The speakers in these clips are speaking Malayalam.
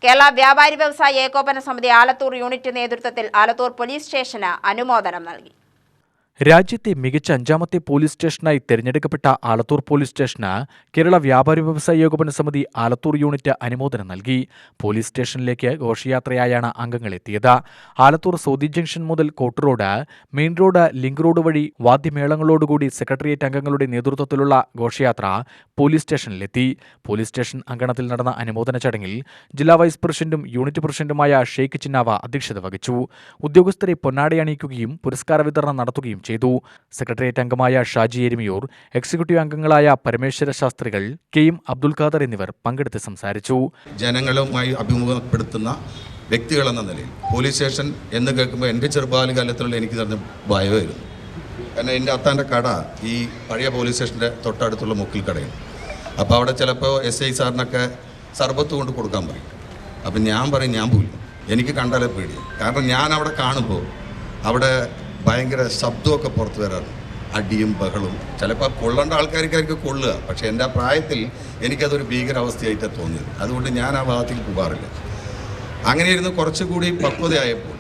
കേരള വ്യാപാരി വ്യവസായ ഏകോപന സമിതി ആലത്തൂർ യൂണിറ്റ് നേതൃത്വത്തിൽ ആലത്തൂർ പോലീസ് സ്റ്റേഷന് അനുമോദനം നൽകി. രാജ്യത്തെ മികച്ച 5ാമത്തെ പോലീസ് സ്റ്റേഷനായി തെരഞ്ഞെടുക്കപ്പെട്ട ആലത്തൂർ പോലീസ് സ്റ്റേഷന് കേരള വ്യാപാരി വ്യവസായ ഏകോപന സമിതി ആലത്തൂർ യൂണിറ്റ് അനുമോദനം നൽകി. പോലീസ് സ്റ്റേഷനിലേക്ക് ഘോഷയാത്രയായാണ് അംഗങ്ങളെത്തിയത്. ആലത്തൂർ സൗദി ജംഗ്ഷൻ മുതൽ court road, main road, link road വഴി വാദ്യമേളങ്ങളോടുകൂടി സെക്രട്ടേറിയറ്റ് അംഗങ്ങളുടെ നേതൃത്വത്തിലുള്ള ഘോഷയാത്ര പോലീസ് സ്റ്റേഷനിലെത്തി. പോലീസ് സ്റ്റേഷൻ അങ്കണത്തിൽ നടന്ന അനുമോദന ചടങ്ങിൽ ജില്ലാ വൈസ് പ്രസിഡന്റും യൂണിറ്റ് പ്രസിഡന്റുമായ ഷെയ്ഖ് ചിന്നാവ അധ്യക്ഷത വഹിച്ചു. ഉദ്യോഗസ്ഥരെ പൊന്നാടയണിയിക്കുകയും പുരസ്കാര വിതരണം നടത്തുകയും ചെയ്തു. സെക്രട്ടേറിയറ്റ് അംഗമായ ഷാജി എരുമിയൂർ, എക്സിക്യൂട്ടീവ് അംഗങ്ങളായ പരമേശ്വര ശാസ്ത്രികൾ, കെ.എം. അബ്ദുൽ ഖാദർ എന്നിവർ പങ്കെടുത്ത് സംസാരിച്ചു. ജനങ്ങളുമായി അഭിമുഖപ്പെടുത്തുന്ന വ്യക്തികളെന്ന നിലയിൽ പോലീസ് സ്റ്റേഷൻ എന്ന് കേൾക്കുമ്പോൾ എൻ്റെ ചെറുപ്പകാലത്തിലുള്ള എനിക്ക് തന്നെ ഭയമായിരുന്നു. കാരണം എൻ്റെ അത്താൻ്റെ കട ഈ പഴയ പോലീസ് സ്റ്റേഷൻ്റെ തൊട്ടടുത്തുള്ള മുക്കിൽ കടയും. അപ്പോൾ അവിടെ ചിലപ്പോൾ SI സാറിനൊക്കെ സർബത്ത് കൊണ്ട് കൊടുക്കാൻ പറയും. അപ്പം ഞാൻ പറയും ഞാൻ പോലും എനിക്ക് കണ്ടാലേ പേടി. കാരണം ഞാൻ അവിടെ കാണുമ്പോൾ അവിടെ ഭയങ്കര ശബ്ദമൊക്കെ പുറത്തു വരാറുണ്ട്, അടിയും ബഹളും. ചിലപ്പോൾ കൊള്ളേണ്ട ആൾക്കാർക്ക് കൊള്ളുക, പക്ഷേ എൻ്റെ ആ പ്രായത്തിൽ എനിക്കതൊരു ഭീകരാവസ്ഥയായിട്ടാണ് തോന്നിയത്. അതുകൊണ്ട് ഞാൻ ആ ഭാഗത്തേക്ക് പോകാറില്ല. അങ്ങനെ ഇരുന്ന് കുറച്ചുകൂടി പക്വതയായപ്പോൾ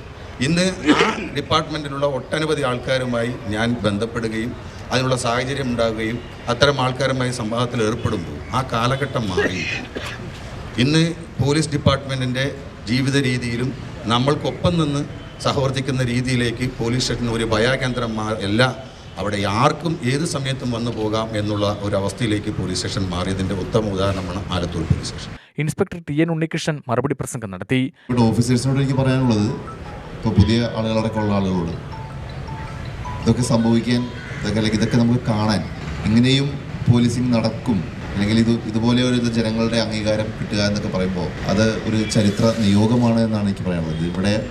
ഇന്ന് ആ ഡിപ്പാർട്ട്മെൻറ്റിലുള്ള ഒട്ടനവധി ആൾക്കാരുമായി ഞാൻ ബന്ധപ്പെടുകയും അതിനുള്ള സാഹചര്യം ഉണ്ടാകുകയും അത്തരം ആൾക്കാരുമായി സംവാദത്തിൽ ഏർപ്പെടുമ്പോൾ ആ കാലഘട്ടം മാറി. ഇന്ന് പോലീസ് ഡിപ്പാർട്ട്മെൻറ്റിൻ്റെ ജീവിത രീതിയിലും നമ്മൾക്കൊപ്പം നിന്ന് സഹവർത്തിക്കുന്ന രീതിയിലേക്ക് പോലീസ് സ്റ്റേഷൻ ഒരു ഭയാകേന്ദ്രം അല്ല. അവിടെ ആർക്കും ഏത് സമയത്തും വന്നു പോകാം എന്നുള്ള ഒരു അവസ്ഥയിലേക്ക് പോലീസ് സ്റ്റേഷൻ മാറിയതിൻ്റെ ഉത്തമ ഉദാഹരണമാണ് Alathur police station. Inspector TN Unnikrishnan മറുപടി പ്രസംഗം നടത്തി. ഇവിടെ ഓഫീസേഴ്സിനോട് എനിക്ക് പറയാനുള്ളത്, ഇപ്പോൾ പുതിയ ആളുകളടക്കമുള്ള ആളുകളോട് ഇതൊക്കെ സംഭവിക്കാൻ ഇതൊക്കെ നമുക്ക് കാണാൻ ഇങ്ങനെയും പോലീസിങ് നടക്കും, അല്ലെങ്കിൽ ഇതുപോലെ ഒരു ജനങ്ങളുടെ അംഗീകാരം കിട്ടുക എന്നൊക്കെ പറയുമ്പോൾ അത് ഒരു ചരിത്ര നിയോഗമാണ് എന്നാണ് എനിക്ക് പറയാനുള്ളത്.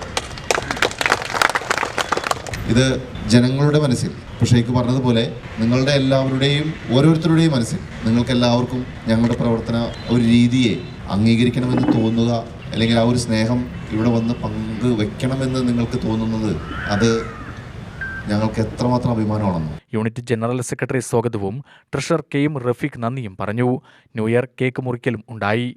ഇത് ജനങ്ങളുടെ മനസ്സിൽ, പക്ഷേ എനിക്ക് പറഞ്ഞതുപോലെ നിങ്ങളുടെ എല്ലാവരുടെയും ഓരോരുത്തരുടെയും മനസ്സിൽ നിങ്ങൾക്ക് എല്ലാവർക്കും ഞങ്ങളുടെ പ്രവർത്തന ഒരു രീതിയെ അംഗീകരിക്കണമെന്ന് തോന്നുക, അല്ലെങ്കിൽ ആ ഒരു സ്നേഹം ഇവിടെ വന്ന് പങ്കുവെക്കണമെന്ന് നിങ്ങൾക്ക് തോന്നുന്നത്, അത് ഞങ്ങൾക്ക് എത്രമാത്രം അഭിമാനമാണെന്ന്. യൂണിറ്റ് ജനറൽ സെക്രട്ടറി സ്വാഗതവും ട്രഷറർ K.M. റഫീഖ് നന്ദിയും പറഞ്ഞു. ന്യൂ ഇയർ കേക്ക് മുറിക്കലും ഉണ്ടായി.